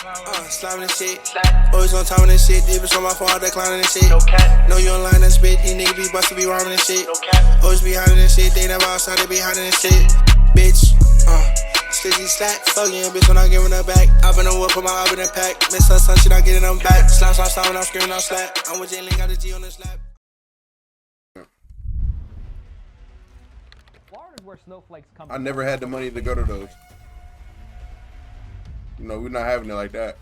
Slamming and shit. Always on time and shit. Deep on my phone, I declining and shit. Know you online and spit. These niggas be bustin', be rhyming and shit. Always be hiding and shit. They never outside, they be hiding and shit. Bitch, Slizzy slack. Fuck you, bitch, when I giving her back. I been a whip, put my up in the pack. Miss her son, she not getting them back. Slap, slap, slap, when I'm screaming, I'm slap. I'm with Jalen, got the G on the slap. Florida's where snowflakes come. I never had the money to go to those. You know, we're not having it like that.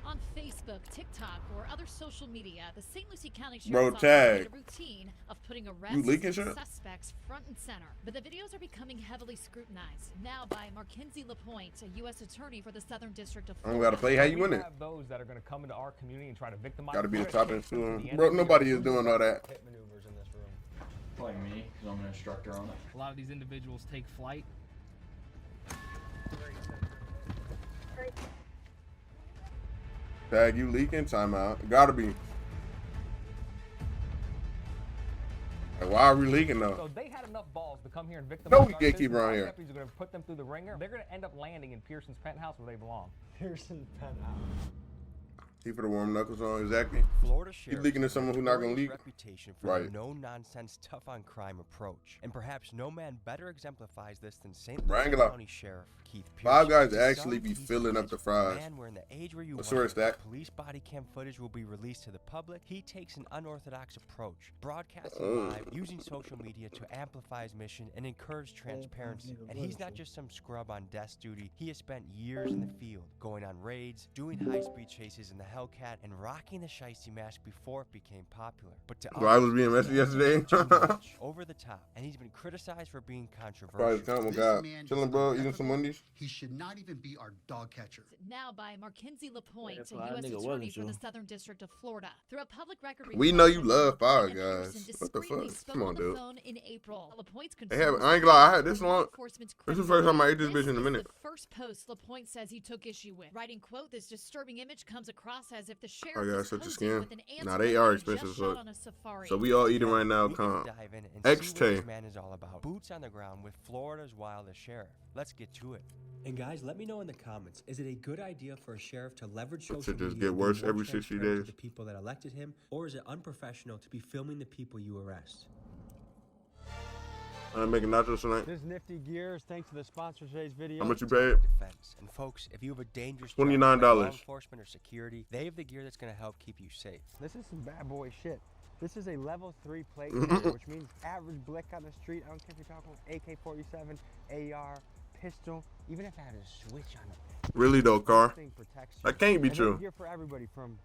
On Facebook, TikTok, or other social media, the St. Lucie County Bro, Sheriff's Office tag. made a routine of putting arrests You leaking and shit? suspects front and center. But the videos are becoming heavily scrutinized, now by Mackenzie LaPointe, a U.S. attorney for the Southern District of I don't Florida. gotta play how you We win it. have those that are going to come into our community and try to victimize. Gotta be the us. top influence. Bro, nobody is doing all that. Hit maneuvers in this room. Probably me, because I'm an instructor on it. A lot of these individuals take flight. Tag, you leaking? Timeout. Gotta be. Like, why are we leaking though? So they had enough balls to come here and victimize. No our gatekeeper citizens. around Our here. deputies are going to put them through the ringer. They're going to end up landing in Pearson's penthouse where they belong. Pearson penthouse. He for the warm knuckles on, exactly. Florida You Sheriff leaking to someone who not gonna leak? reputation for Right. their no-nonsense, tough-on-crime approach, and perhaps no man better exemplifies this than St. Wrangler. Lucie County Sheriff Keith Pearson. Five Guys His actually son, be Keith filling up Pearson, the fries. Man, we're in the age where you What's yours, Stack? police body cam footage will be released to the public. He takes an unorthodox approach, broadcasting Oh. live, using social media to amplify his mission and encourage transparency. And he's not just some scrub on desk duty. He has spent years in the field, going on raids, doing high-speed chases in the Hellcat, and rocking the shiesty mask before it became popular. But to So I was others, being messy yesterday. too much, over the top, and he's been criticized for being Probably controversial. the time, This God. man is Chilling, bro. Eating unethical. some Wendy's. He should not even be our dog catcher. Now by Mackenzie LaPointe, That's a why U.S. that nigga attorney wasn't for the you. Southern District of Florida. Through a public record We know you request, love Five Lieutenant Guys. Anderson What the discreetly fuck? spoke Come on, on the dude. phone in April. LaPointe's They have. concerns I ain't gonna lie. I had with this law one. enforcement's This is the first time I ate this credibility. bitch in a This is minute. the first post LaPointe says he took issue with, writing, quote, "This disturbing image comes across as if the sheriff Oh, yeah, is such a posing scam. with an Nah, they antelope are he just expensive, shot so- on a safari." So we all eating right now. We can Calm. dive in and see what XT. this man is all about. Boots on the ground with Florida's wildest sheriff. Let's get to it. And guys, let me know in the comments, is it a good idea for a sheriff to leverage social should just media get to be worse more every 60 transparent days. to the people that elected him, or is it unprofessional to be filming the people you arrest? I'm making nachos tonight. This Nifty Gears, thanks to the sponsor of today's video. How much you paid? Defense. And folks, if you have a dangerous job, $29. like law enforcement or security, they have the gear that's going to help keep you safe. This is some bad boy shit. This is a level 3 plate carrier, which means average blick on the street. I don't care if you're talking AK-47, AR, pistol, even if I had a switch on it. Really though, Car. This thing protects you. That can't be And there's true. gear for everybody, from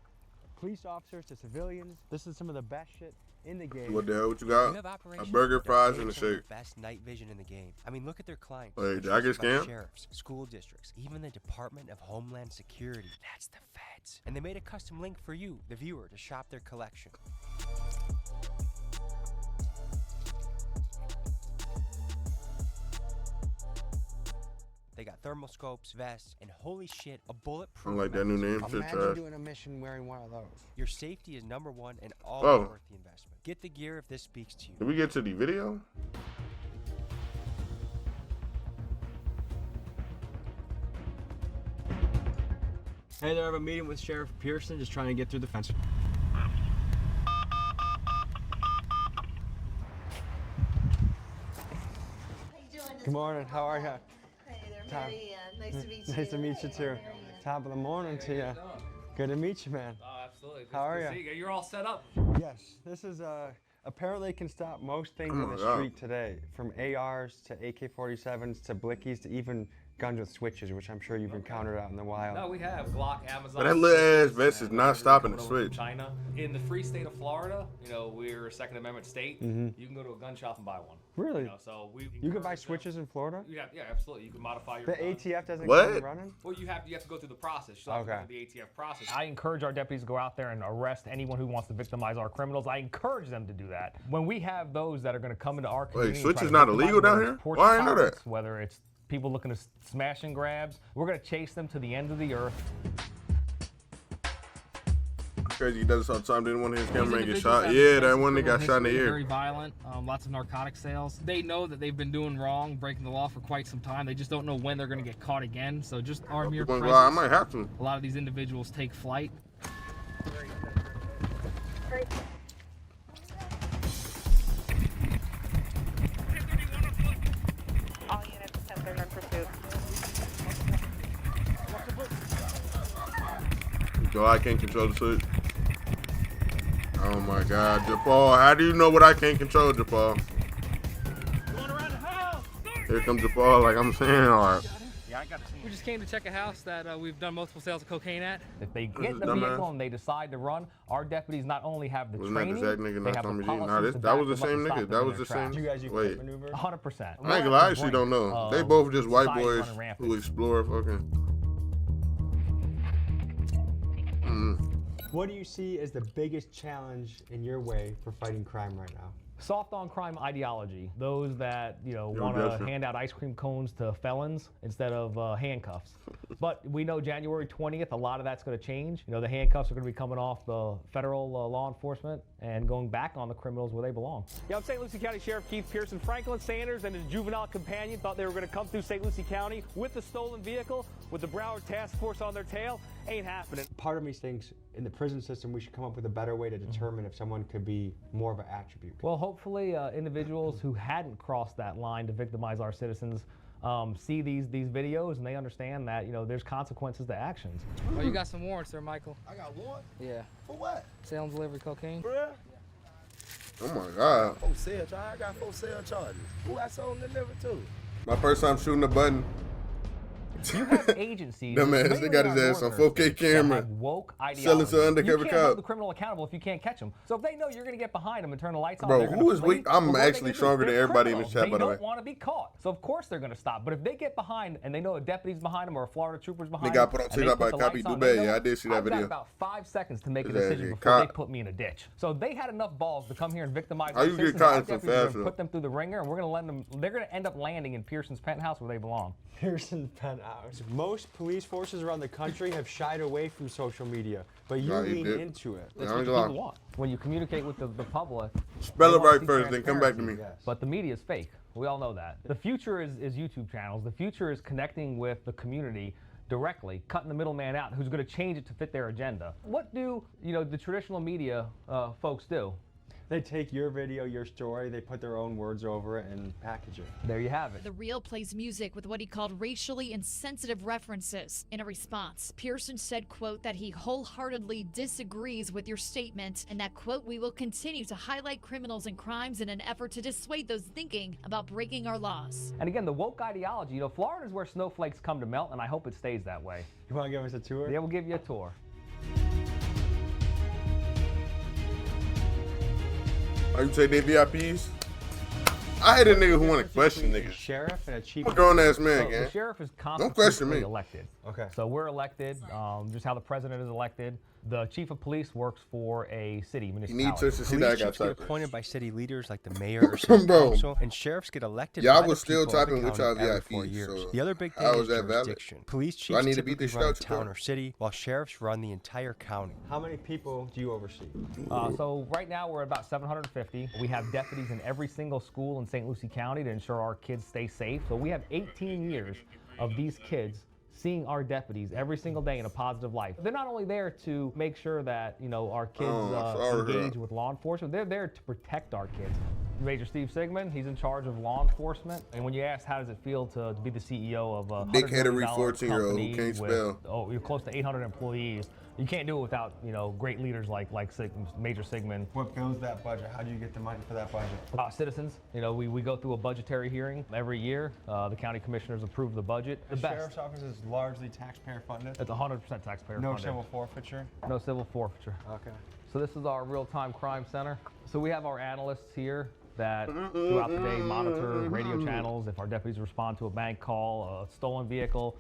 police officers to civilians. This is some of the best shit in the game. What the hell? What you You got? have A operations burger, that fries, take and a some of the shake. Best night vision in the game. I mean, look at their clients. Wait, They're did I get trusted by scammed? Sheriffs, school districts, even the Department of Homeland Security. That's the feds. And they made a custom link for you, the viewer, to shop their collection. They got thermoscopes, vests, and holy shit, a I bulletproof don't like that new name. Shit Imagine trash. doing a mission wearing one of those. Your safety is #1 and all Oh. worth the investment. Get the gear if this speaks to you. Did we get to the video? Hey there, I have a meeting with Sheriff Pearson, just trying to get through the fence. Good morning, how are you? Hey there, Tom. Mary Ann. Nice to meet you. Nice to meet you too. Top of the morning to you. Good to meet you, man. Oh, absolutely. How are ya? You're all set up. Yes, this is apparently can stop most things Oh in my the God. street today, from ARs to AK-47s to blickies to even guns with switches, which I'm sure you've encountered out in the wild. No, we have Glock, Amazon. But that little ass vest is and not we're stopping the coming over from switch. China. In the free state of Florida, we're a Second Amendment state. Mhm. You can go to a gun shop and buy one. Really? So we. You can buy encourage them. switches in Florida? Yeah, absolutely. You can modify your. The gun. ATF doesn't What? come running? Well, you have to go through the process. You still have to go Okay. through the ATF process. I encourage our deputies to go out there and arrest anyone who wants to victimize our criminals. I encourage them to do that. When we have those that are going to come into our community, and switch try is to not victimize, illegal down whether here? it's porch Why I didn't know that? pirates, whether it's people looking to smash and grabs, we're going to chase them to the end of the earth. Crazy, he does this all the time. Didn't want his cameraman get These shot. individuals Yeah, have that one that got criminal shot in the history, ear. Very violent, lots of narcotic sales. They know that they've been doing wrong, breaking the law for quite some time. They just don't know when they're going to get caught again. So just our mere Well, presence. I might have to. A lot of these individuals take flight. All units 10-3 in pursuit. Yo, I can't control the switch. Oh my God, Japal, how do you know what I can't control, Japal? Here comes Japal, like I'm saying, all right. We just came to check a house that we've done multiple sales of cocaine at. If they This get is the dumbass. vehicle and they decide to run, our deputies not only have the Wasn't that the training, exact nigga they not have telling the me? Nah, policies this, to that was back the them same up and nigga. stop That them was in the their same. tracks. You guys use Wait, quick maneuver? 100%. I ain't gonna lie, I actually don't know. They both just white boys rampant. who explore fucking. What do you see as the biggest challenge in your way for fighting crime right now? Soft on crime ideology. Those that, want Justin. to hand out ice cream cones to felons instead of handcuffs. But we know January 20th, a lot of that's going to change. The handcuffs are going to be coming off the federal law enforcement and going back on the criminals where they belong. Yeah, I'm St. Lucie County Sheriff Keith Pearson. Franklin Sanders and his juvenile companion thought they were going to come through St. Lucie County with the stolen vehicle, with the Broward Task Force on their tail. Ain't happening. Part of me thinks in the prison system we should come up with a better way to determine if someone could be more of an attribute. Well, hopefully individuals who hadn't crossed that line to victimize our citizens see these videos and they understand that there's consequences to actions. Oh, you got some warrants there, Michael. I got one. Yeah. For what? Sale and delivery cocaine. Oh my God. For sale charge. I got 4 sale charges. Who I sold and delivered to? My first time shooting a button. You have agencies. Dumbass, they got his ass on 4K camera. That have woke ideology. Selling to undercover You can't hold cop. the criminal accountable if you can't catch them. So if they know you're going to get behind them and turn the lights on, Bro, they're who gonna is flee. weak? I'm But what are they actually gonna do? stronger than They're everybody in this criminals. chat, by the way. They don't want to be caught. So of course they're going to stop. But if they get behind and they know a deputy's behind them or a Florida trooper's behind They got them, put on and they TikTok by put the Copy lights on, Dubé. they know Yeah, I did see that I've video. got about 5 seconds to make a His ass decision get before they caught. put me in a ditch. So they had enough balls to come here and victimize How our you get citizens. caught Our so deputies are fast, gonna though? put them through the ringer, and we're going to let them. They're going to end up landing in Pearson's penthouse where they belong. Pearson penthouse. Most police forces around the country have shied away from social media, but you Nah, you lean did. into it. That's I what ain't the gonna people lie. want. When you communicate with the public, Spell they it wanna right see first, then come back to me. transparency. But the media is fake. We all know that. The future is YouTube channels. The future is connecting with the community directly, cutting the middleman out who's going to change it to fit their agenda. What do the traditional media folks do? They take your video, your story, they put their own words over it and package it. There you have it. The Real plays music with what he called racially insensitive references. In a response, Pearson said, quote, that he wholeheartedly disagrees with your statement and that, quote, we will continue to highlight criminals and crimes in an effort to dissuade those thinking about breaking our laws. And again, the woke ideology, Florida is where snowflakes come to melt, and I hope it stays that way. You want to give us a tour? Yeah, we'll give you a tour. Are you take their VIPs? I hate a nigga who want to question niggas. Sheriff and a chief. I'm a grown ass man, So gang. the sheriff is Don't question me. constitutionally elected. Okay. So we're elected, just how the president is elected. The chief of police works for a city You municipality. need to see Police that I got chiefs get typed. appointed by city leaders like the mayor or city Bro. council, and sheriffs get elected Y'all by was the still people of the typing with county y'all every 4 VIPs, years. so The other big how thing is is that valid? jurisdiction. Police Do I chiefs need to beat typically this run a shelter town code? or city, while sheriffs run the entire county. How many people do you oversee? So right now we're at about 750. We have deputies in every single school in St. Lucie County to ensure our kids stay safe. So we have 18 years of these kids seeing our deputies every single day in a positive light. They're not only there to make sure that our kids engage with law enforcement, they're there to protect our kids. Major Steve Sigmund, he's in charge of law enforcement. And when you ask how does it feel to be the CEO of a Big $100 headery million 14-year-old who company can't with, spell. you're close to 800 employees. You can't do it without great leaders like Major Sigmund. What builds that budget? How do you get the money for that budget? Citizens, we go through a budgetary hearing every year. The county commissioners approve the budget. The best. Sheriff's office is largely taxpayer funded. It's 100% taxpayer No funded. civil forfeiture. No civil forfeiture. Okay. So this is our real-time crime center. So we have our analysts here that throughout the day monitor radio channels. If our deputies respond to a bank call, a stolen vehicle,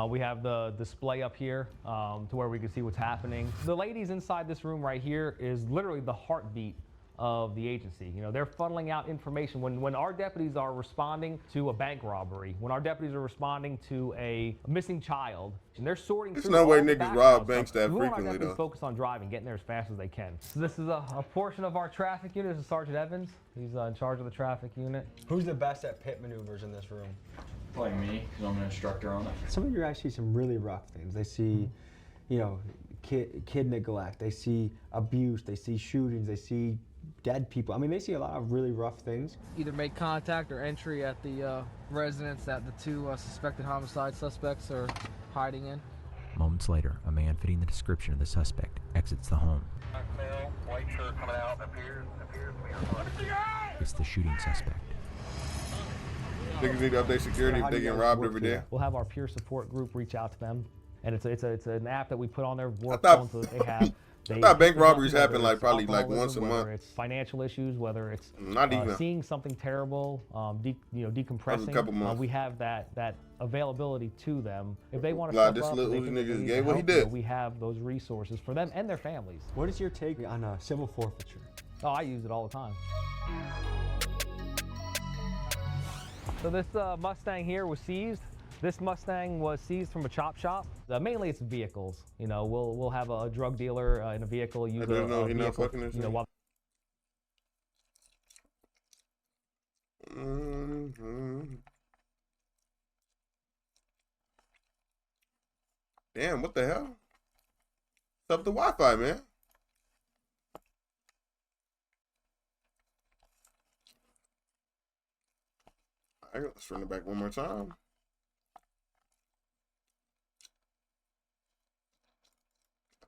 we have the display up here to where we can see what's happening. The ladies inside this room right here is literally the heartbeat of the agency. You know, they're funneling out information. When our deputies are responding to a bank robbery, when our deputies are responding to a missing child, and they're sorting There's through no way all the niggas background rob stuff, banks that we want our frequently, deputies though. focus on driving, getting there as fast as they can. So this is a portion of our traffic unit. This is Sergeant Evans. He's in charge of the traffic unit. Who's the best at pit maneuvers in this room? Probably me, because I'm an instructor on it. Some of you guys see some really rough things. They see, you know, kid neglect. They see abuse. They see shootings. They see dead people. I mean, they see a lot of really rough things. Either make contact or entry at the residence that the two suspected homicide suspects are hiding in. Moments later, a man fitting the description of the suspect exits the home. White shirt coming out, appears to be It's the shooting suspect. Niggas need to update security if they get robbed every day. We'll have our peer support group reach out to them, and it's an app that we put on their work I phone so that they have. I thought bank robberies happen like probably like once a month. Whether it's financial issues, whether it's Not even. seeing something terrible, decompressing. A couple months. We have that availability to them. If they want to Like step this up, little they Uzi think they nigga need gave some what he help, you know, did. we have those resources for them and their families. What is your take on civil forfeiture? Oh, I use it all the time. So this Mustang here was seized. This Mustang was seized from a chop shop. Mainly it's vehicles. You know, we'll have a drug dealer in a vehicle use didn't know a he not vehicle. fucking this You know, thing. while Damn, what the hell? What's up the Wi-Fi, man? All right, let's run it back one more time.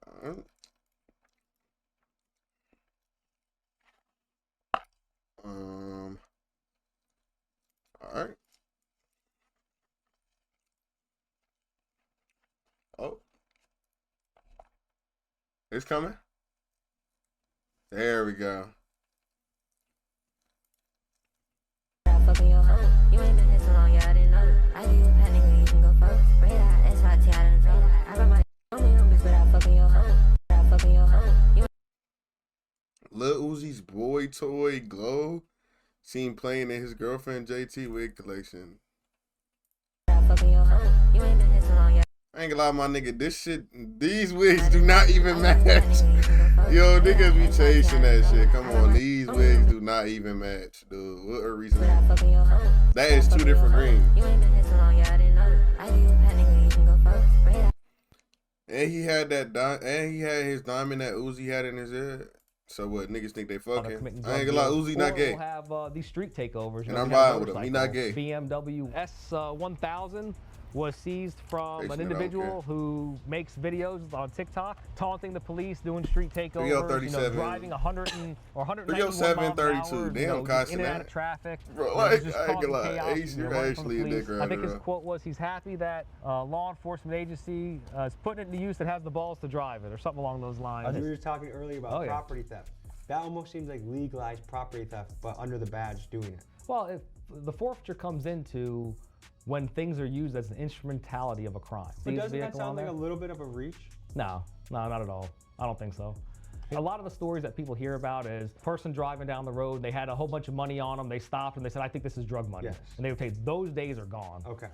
All right. All right. Oh. It's coming. There we go. Lil Uzi's boy toy glow seen playing in his girlfriend JT wig collection. I ain't gonna lie, my nigga, these wigs do not even match. Yo, niggas be chasing that shit. Come on, these wigs do not even match, dude. What a reason. That is two different greens. And he had his diamond that Uzi had in his head. So what, niggas think they fucking? I ain't gonna lie, Uzi not gay. We'll have these street takeovers. And I'm riding with him, he not gay. BMW S1000 was seized from an individual who makes videos on TikTok, taunting the police, doing street takeovers, you know, driving 100 or 191 miles an hour, you know, just in and out of traffic. Bro, like, just I ain't causing gonna lie, chaos, Ace, you know, you're running from the actually a police. dick I think his rider. quote was, he's happy that law enforcement agency is putting it to use that has the balls to drive it, or something along those lines. We were talking earlier about property theft. That almost seems like legalized property theft, but under the badge doing it. Well, if the forfeiture comes into when things are used as an instrumentality of a crime. But doesn't that sound like a little bit of a reach? No, not at all. I don't think so. A lot of the stories that people hear about is person driving down the road, they had a whole bunch of money on them, they stopped and they said, I think this is drug money. Yes. And they would say, those days are gone. Okay.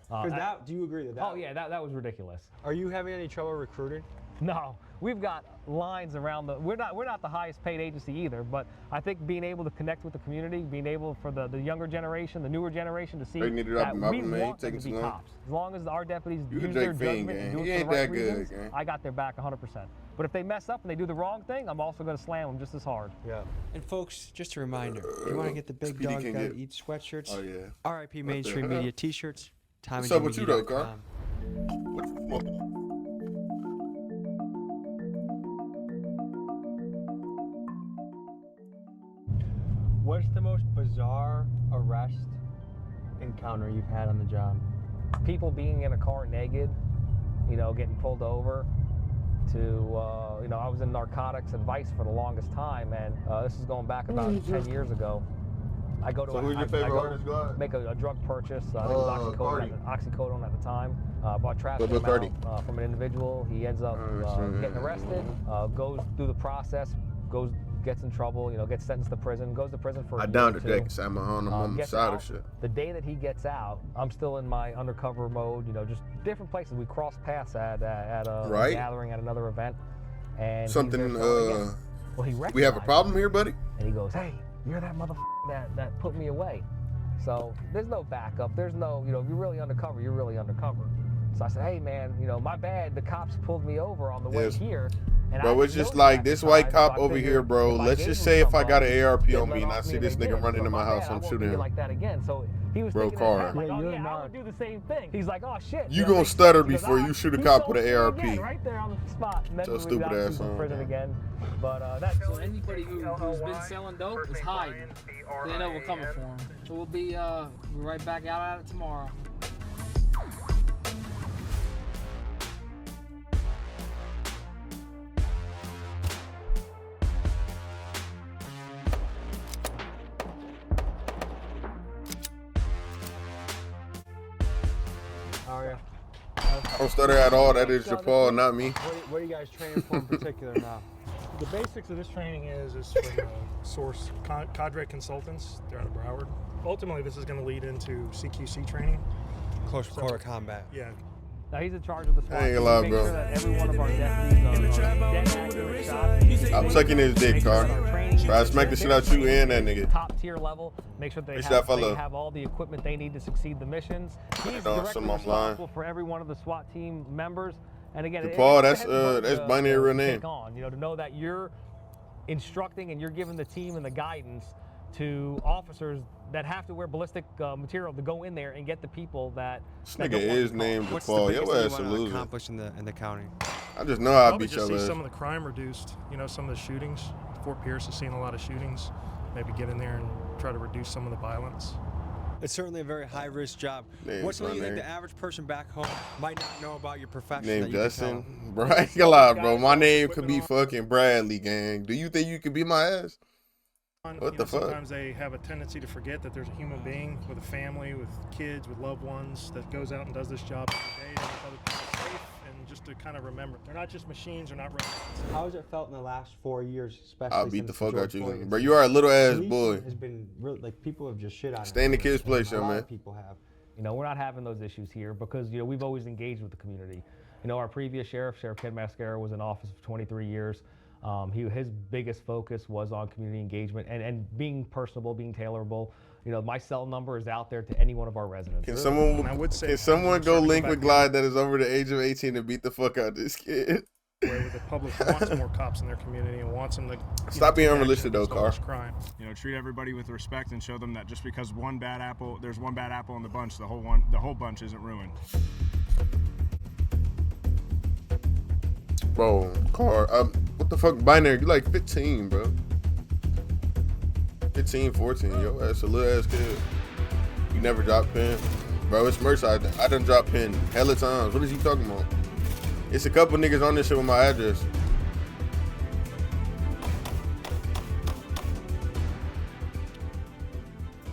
Do you agree that? Oh yeah, that was ridiculous. Are you having any trouble recruiting? No, we've got lines around we're not the highest paid agency either, but I think being able to connect with the community, being able for the younger generation, the newer generation to see that we want them to be cops. As long as our deputies use their judgment and do it for the right reasons, I got their back 100%. But if they mess up and they do the wrong thing, I'm also going to slam them just as hard. Yeah. And folks, just a reminder, if you want to get the Big Dog Gotta Eat sweatshirts, oh, yeah. RIP Mainstream Media t-shirts, What's up with you though, Carl? What's the most bizarre arrest encounter you've had on the job? People being in a car naked, you know, getting pulled over. You know, I was in narcotics and vice for the longest time, and this is going back about 10 years ago. I go to make a drug purchase. I think it was oxycodone at the time. Bought traffic from an individual. He ends up getting arrested. Goes through the process, goes gets in trouble, gets sentenced to prison, goes to prison for a I year downed or the two. deck, I'm on the Gets side out. of shit. The day that he gets out, I'm still in my undercover mode, just different places. We cross paths at a Right. gathering at another event. And Something, he's there filming it. Well, he we have a recognized problem me, here, buddy? And he goes, hey, you're that motherfucker that put me away. So there's no backup. There's no, if you're really undercover, you're really undercover. So I said, hey man, my bad. The cops pulled me over on the way Yes. here. And Bro, I it's didn't just know like that this at the white time, cop so I over figured here, bro. if I Let's gave just him say if I some got an money, ARP they'd on let me and I off see and this they nigga did. running So in my my house, bad, I I'm won't shooting do you him. like that again. So he was Bro, thinking in his car. head, like, Yeah, oh you're yeah, I not. would do the same thing. He's like, oh shit. You know, gonna like, stutter because before I- you shoot a he cop sold with an me ARP. again, right there on the spot. And then So we stupid got ass in on. prison again. But that's So anybody who's been selling dope is hiding. They know we're coming for them. So we'll be right back out at it tomorrow. How are you? I don't stutter at all. That is Japal, not me. What are you guys training for in particular now? The basics of this training is from Source Cadre Consultants. They're out of Broward. Ultimately, this is going to lead into CQC training. Close quarter combat. Yeah. Now he's in charge of the SWAT I ain't team. gonna lie, Make bro. sure that every one of our deputies are dead accurate shots. I'm sucking his dick, car. Bro, I smack the shit out you and that nigga. Top tier level. Make sure they Bitch, that have fella. all the equipment they need to succeed the missions. He's No, directly some offline. responsible for every one of the SWAT team members. And again, Paul, it's a that's, heavy burden that's to- binary to real take name. on, to know that you're instructing and you're giving the team and the guidance to officers that have to wear ballistic material to go in there and get the people that. This that nigga don't want is to be caught. named What's the Japal. biggest Your thing you ass a want to loser. accomplish in the county? I just know I Probably beat just your see ass. some of the crime reduced. Some of the shootings. Fort Pierce has seen a lot of shootings. Maybe get in there and try to reduce some of the violence. It's certainly a very high-risk job. Name's What's something you think Runner. the average person back home might not know about your profession? Named that you can tell Justin. them? Bro, I ain't gonna lie, bro. My name could be fucking Bradley, gang. Do you think you could beat my ass? What the fuck? Sometimes they have a tendency to forget that there's a human being with a family, with kids, with loved ones that goes out and does this job every day to make other people safe, and just to kind of remember, they're not just machines, they're not robots. How has it felt in the last 4 years, especially I'll beat the since fuck George out you. Floyd Bro, you are a little ass Policing boy. Has been real, like people have just shit on it. Stay in the kid's place, A young lot man. of people have. We're not having those issues here because, we've always engaged with the community. Our previous sheriff, Sheriff Ken Mascara, was in office for 23 years. His biggest focus was on community engagement and being personable, being tailorable. My cell number is out there to any one of our residents. Can someone go link with Glide that is over the age of 18 and beat the fuck out this kid? Where the public wants more cops in their community and wants them to Stop being take unrealistic action though, against all Carr. this crime. Treat everybody with respect and show them that just because there's one bad apple in the bunch, the whole bunch isn't ruined. Bro, Carr, what the fuck, Binary? You like 15, bro. 15, 14, yo ass a little ass kid. You never drop pin. Bro, it's merch. I done drop pin hella times. What is he talking about? It's a couple niggas on this shit with my address.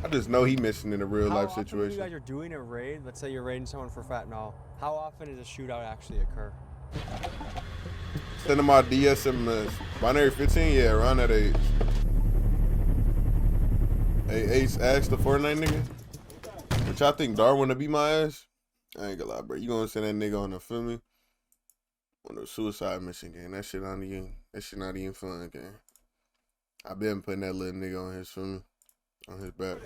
I just know he missing in a real life How often when situation. you guys are doing a raid, let's say you're raiding someone for fentanyl, how often does a shootout actually occur? Send him my DSMS. Binary 15, yeah, around that age. Hey, Ace, ask the Fortnite nigga. But y'all think Darwin to be my ass? I ain't gonna lie, bro. You gonna send that nigga on a, feel me? On a suicide mission, gang. That shit not even fun, gang. I been putting that little nigga on his, feel me? On his back.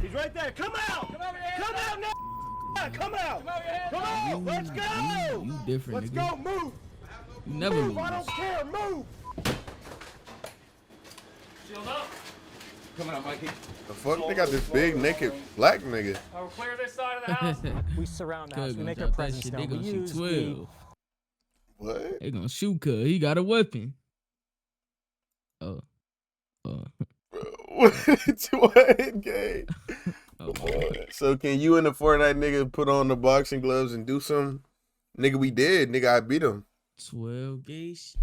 He's right there. Come out! Come out now! Come out! Come on! Let's go! You different, Let's nigga. go! Move! You never Move! lose. I don't care! Move! Shield up. Coming out, Mikey. The fuck? They got this big naked black nigga. We'll clear this side of the house. We surround the house. Cuz We gonna make our drop that presence shit. known. They We gonna shoot use 12. What? They gonna shoot cuz. He got a weapon. Oh. What, gang? So can you and the Fortnite nigga put on the boxing gloves and do some? Nigga, we did. Nigga, I beat him. 12 gauge.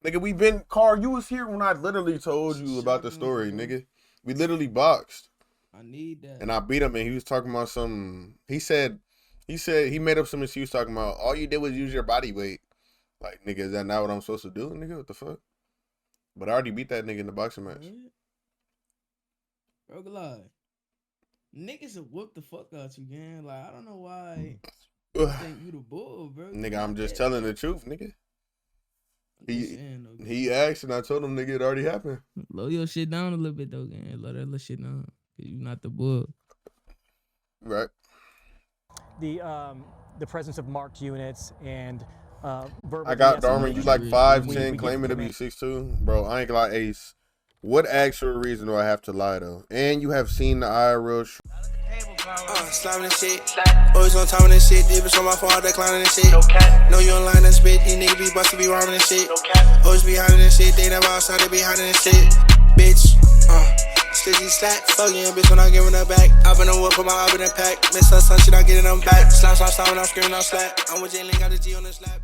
Nigga, we been, Carl, you was here when I literally told you about the story, nigga. We literally boxed. I need that. And I beat him and he was talking about some, he said he made up some excuse talking about all you did was use your body weight. Like, nigga, is that not what I'm supposed to do, nigga? What the fuck? But I already beat that nigga in the boxing match. Bro, lie. Niggas will whoop the fuck out you, gang. Like, I don't know why you think you the bull, bro. Nigga, I'm just telling the truth, nigga. He asked and I told him, nigga, it already happened. Low your shit down a little bit, though, gang. Low that little shit down. Cause you not the bull. Right. The presence of marked units and verbal. I got Darman, you like 5'10", claiming to be 6'2". Bro, I ain't gonna lie, Ace. What actual reason do I have to lie, though? And you have seen the IRL. Slapping and shit. Always on time and shit. Deep on my phone, I declining and shit. Know you online and spit. These niggas be bustin', be robbing and shit. Always be hiding and shit. They never outside, they be hiding and shit. Bitch. Slizzy slack. Fuck you, bitch, when I giving her back. I been a whoop, put my eye in the pack. Miss her son, shit, I getting them back. Slap, slap, slap, when I'm screaming, I'm slap. I'm with Jay Link, got the G on the slap.